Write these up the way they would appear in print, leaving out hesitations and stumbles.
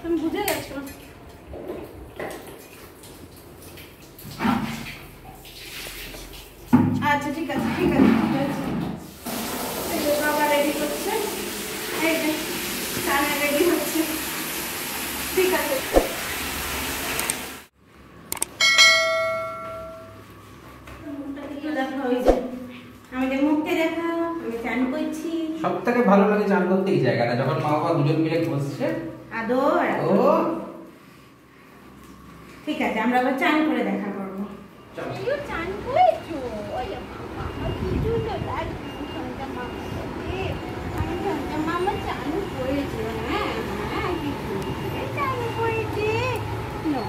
তুমি বুঝে গেছো। আচ্ছা ঠিক আছে ঠিক আছে ঠিক আছে। বাবা রেডি করছে, এই যে চানা রেডি হচ্ছে। ঠিক আছে আমাকে মুখে দেখাও, আমি চান করছি। সব থেকে ভালো লাগে চান করতে এই জায়গাটা, যখন মা বাবা দুজন মিলে বসছে আদর। ও ঠিক আছে আমরা আবার চান করে দেখা করবো। চলো চান করেছো? ওই মামা কি সুন্দর লাগছে সন্ধ্যা মামা সাথে। আমি সন্ধ্যা মামা চান করেছো? হ্যাঁ হ্যাঁ কি সুন্দর চান করেছে। নো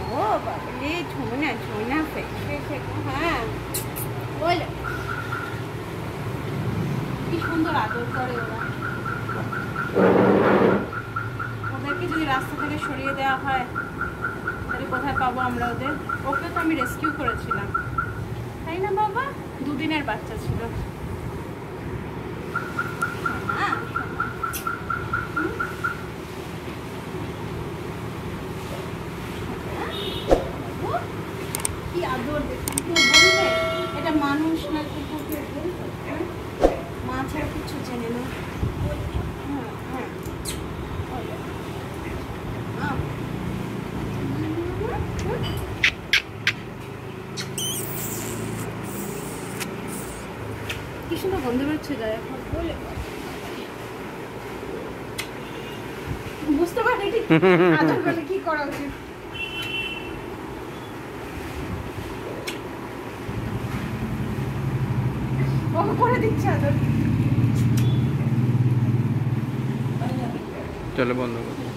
বাবলে ছোনা ছোনা ফেসে। হ্যাঁ বলো কি সুন্দর আদর করে ওরা। ওদেরকে যদি রাস্তা থেকে সরিয়ে দেওয়া হয় তাহলে কোথায় পাবো আমরা ওদের? ওকে তো আমি রেস্কিউ করেছিলাম, তাই না বাবা? দুদিনের বাচ্চা ছিল। সোনা, সোনা। কি আদর দেখুন, কেউ বলবে এটা মানুষ না কুকুর? কেউ বলবে? মাছ আর কিছু চেনে না। হ্যাঁ হ্যাঁ কি সুন্দর গন্ধ বেরোচ্ছে গায়ে। বলে বুঝতে পারি ঠিক আদর করলে কি করা উচিত। ও করে দিচ্ছে আদর। চলো বন্ধ করো।